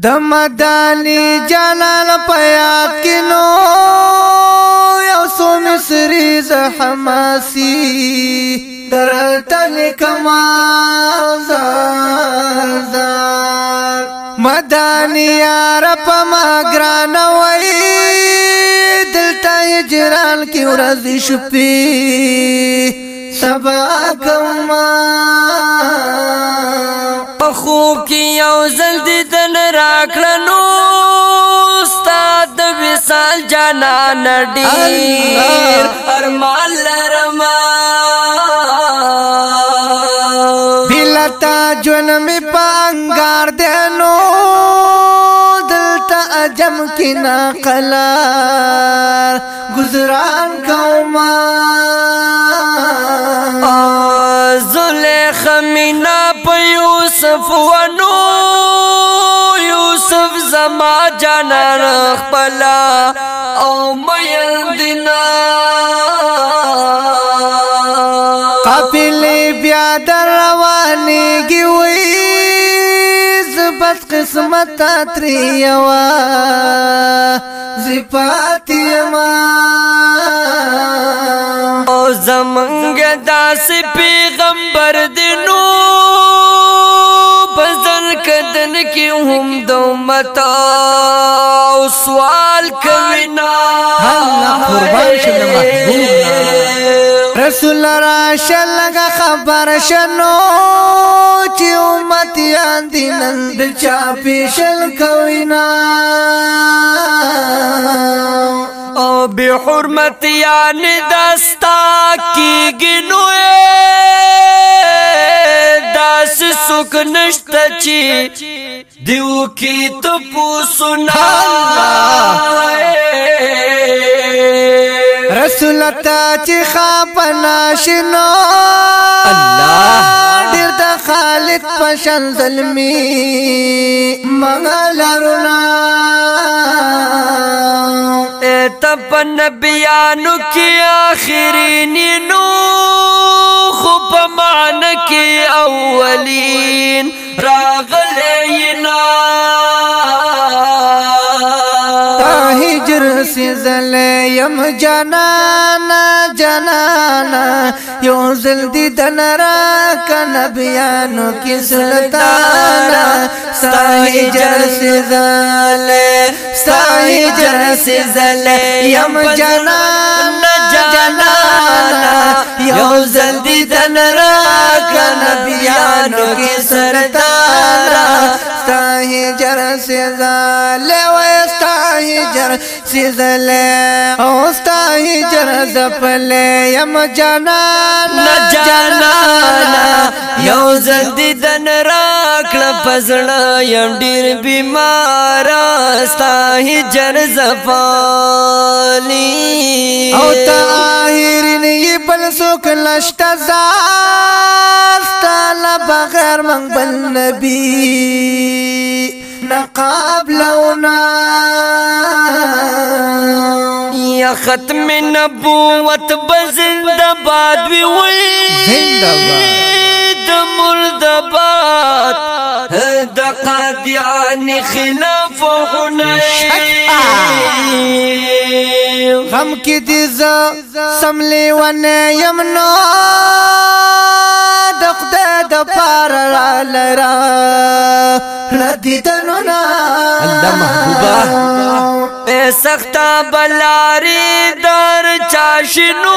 د مدانی جلال پیاد کینو یو سو مصری ز حماسی درتل کما زار مدانی یار په ماګران وای دلته هجران کی ورځ شپې سبا کما خوب کی یو زل دیدن راکلنو استاد وصال جانان ډیر ارمان لرما بلتا جون می پانګار دینو دلتا اجم کی ناقلار گزران کوما زلیخ مینا په یوسف ونو یوسف زما جانان خپلا او مین دینا قافلې بیا در روانېږي وي زبد قسمت تریوا زپات یما او زمنګ داس پیغمبر دینو بزن کدن کی هم دو متا سوال کوینا الله قربان شه محبوب رسول راشل لگا خبر شنو چې امتیان دینن د چا پیشل کوینا او بحرمت یعنی دستا کی گنو داس سوک نشتا چی دیو کی تو پوسنا رسولتا چی خواب ناشنو اللہ دیر دا خالق پشن ظلمی مغلرنا تپ نبیانو کی آخرینی نو خوب مان کی اولین راغلینا هجر سیزل یم جنانا جنانا یو زلدی دنرا کنبیانو کی سلطانا ستا هجر سیزل ستا هجر سیزل یم جنانا جنانا یو زلدی دنرا کنبیانو کی سلطانا ستا هجر سیزل هجر سیزل اوستا هجر زپل یم جانانا جانانا یو زلدی دن راکل پزړه یم ډیر بیمار استا هجر زفالی او طاهرین بل سوک لشتا زاستا بغیر من بل نبی نقابلونا یا ختم نبوت بزندباد وی د مردباد د قادیان خلاف حنین غم کی دیز سملی ونه یمنو دقده د پار لرا ردی دنونا اللہ محبوبہ سختا بلاری در چاشنو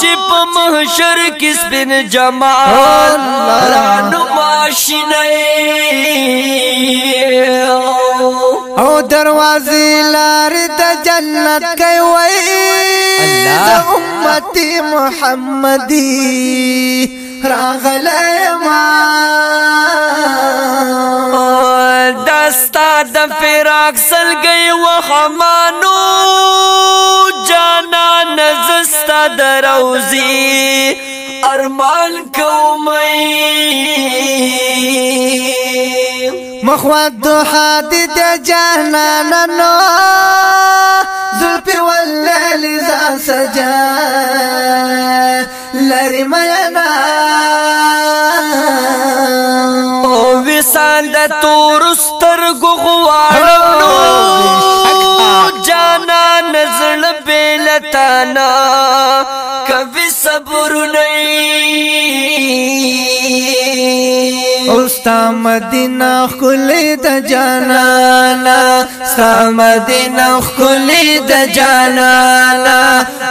چپ محشر کس بن جمال رانو ماشنئی او دروازی لاری د جنت کئی وئی د امتی محمدی راغلی ما دستا د فراق سلگئی و حمانو جانا نزستا د روزی ارمان کومی مخوات دوحا دی د جانانانو زلپی واللیل زا سجا لری مینا وصال د تور سترګو غواړم نو جانا نزل بیلتانا کبھی صبر نہیں اوستا مدینہ خلی د جانانا ستا مدینہ خلی د جانانا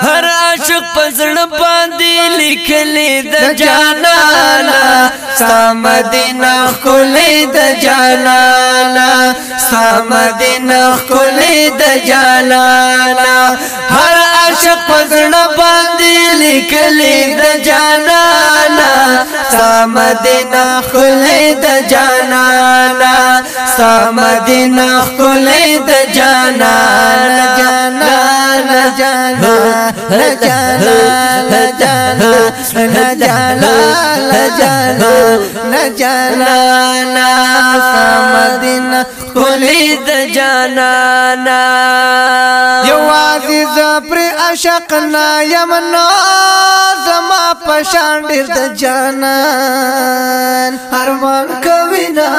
ہر عاشق پزړ باندې لیکلی د جانانا ستا مدینہ خلی د جانانا ستا مدینہ خلی د جانانا ہر عاشق پزړ باندې لیکلی د جانانا ستا مدینہ خلی د جانانا ستا مدینہ خلی د جانانا جانانا جانانا جانانا جانانا جانانا جانانا جانانا ستا مدینہ خلی د جانانا یوازې زپر عاشق نا یمنا زما پشان ډیر د جانان ارمان کوي نا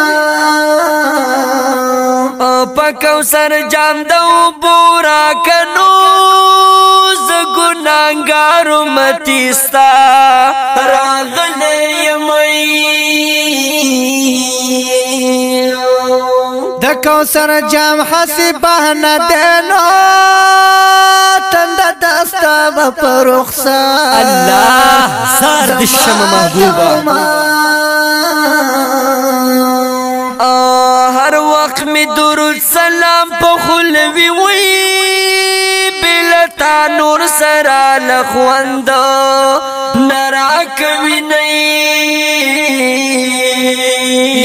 پکو سر جام دو بورا کنو ز ګناګارو متیستا راغله یمای د کوثر جام حسبه نه دینو تند دستا په رخصت الله سار د شم محبوبا هر وخت می درود سلام په خلوی وی بلتا نور سرا لخوند نرا کوي نه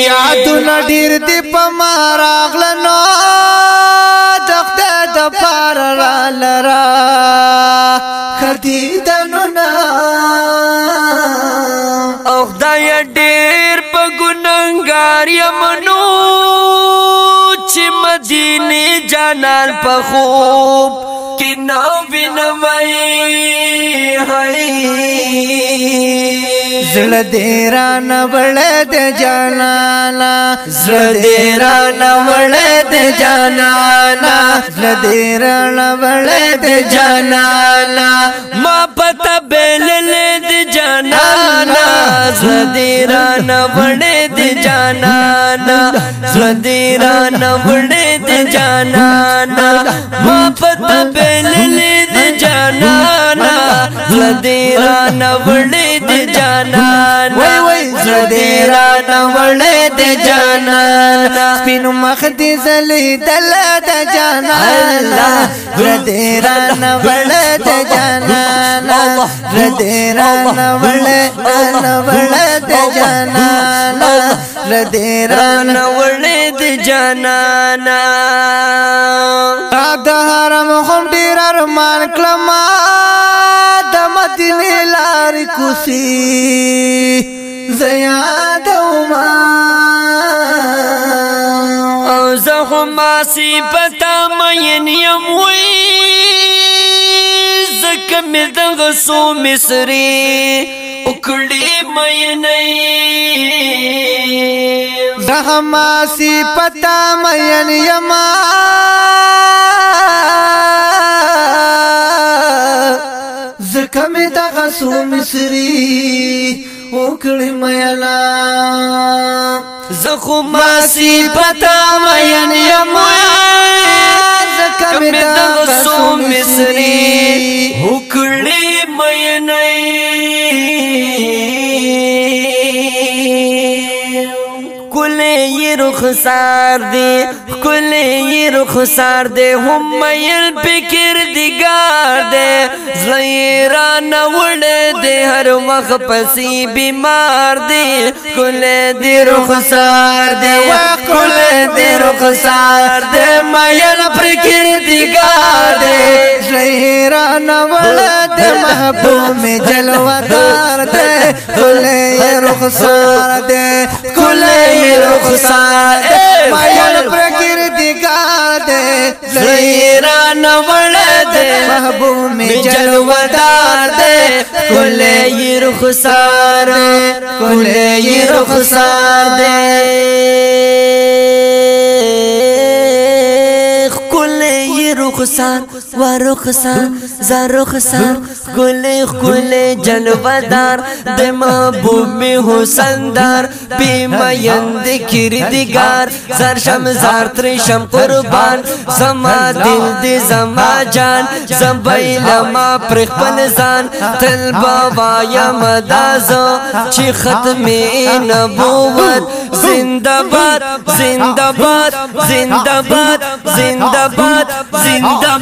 یادونه ډیر دی په ما راغلنو د خدای د پار را لرا خدیدنو نا او خدای ډیر په ګناګار یمنو چې مدینه جانان په خوب کې نو وینمای هاي زړه دې را نوړې د جانانا زړه دې را نوړې د جانانا زړه دې را نوړې د جانانا ما پتا بیللې د جانانا زړه دې را نوړې د جانانا زړه دې را نوړې د جانانا ما پتا بیللې د جانانا زړه دې را نوړې د جانانا وای وای زړه دې را نوړې د جانانا سپینو مخ دې زلې دل د جانانا زړه دې را نوړې د جانانا زړه دې را نوړې د جانانا زړه دې را نوړې د جانانا د حرم هم ډیر ارمان کلم د مدینه لارې کوسي زیادوما او زه هم صفتا مین یم وی زکه مې دغه سو مصري وکړې مینې زه هم صفتا مین یم زکه مې دغه سو مصري وکړې مینا زخو ما صفتا مین یم زکه مې دغه سو مصري وکړې مینې رخسار دے کلی رخسار دے هم میل پکر دیگار دے زلیران وڑے دے ہر وقت پسی بیمار دے کلی دی رخسار دے کلی دی رخسار دے میل پکر دیگار دے زلیران وڑے دے محبوب جلوہ دے کلی رخسار دے کلی رخسار مایل پرکردگار دے زیران وڑ دے محبوب میں جلوہدار دے کلے یہ رخسار کلے یہ رخسار دے رخسار و رخسار ز رخسار کلے کلے جلوہدار دے محبوب میں حسن دار بی میند کردگار زر شم زار ترشم قربان زما دل دی زما جان زبیل ما پرخ پنزان تل بابا یا مدازو چی ختم نبوت زندہ باد زندہ باد زندہ باد زندہ باد زندہ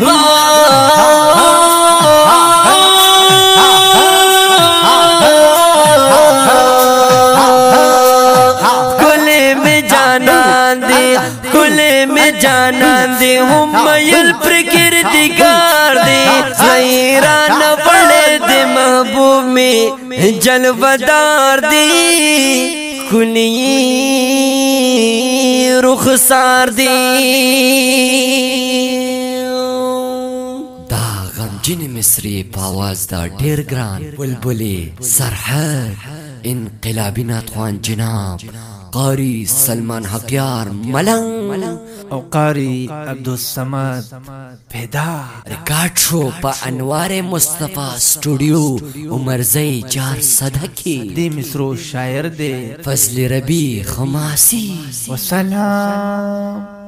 کلے میں جانان دے کلے میں جانان دے ہم میل پر کردگار دے زیران پڑے دے محبوب میں جلوہدار دے کلی رخسار دی دا غمجن مصری پاواز دا ډیر ګران بلبلی سرحد انقلابی ناتخوان جناب قاری سلمان حقیار ملنگ او قاری عبدالصمد پیدا ریکارڈ شو پا انوار مصطفیٰ اسٹوڈیو عمرزئی 400 کی دی مصرو شاعر دے فضل ربی خماسی وسلام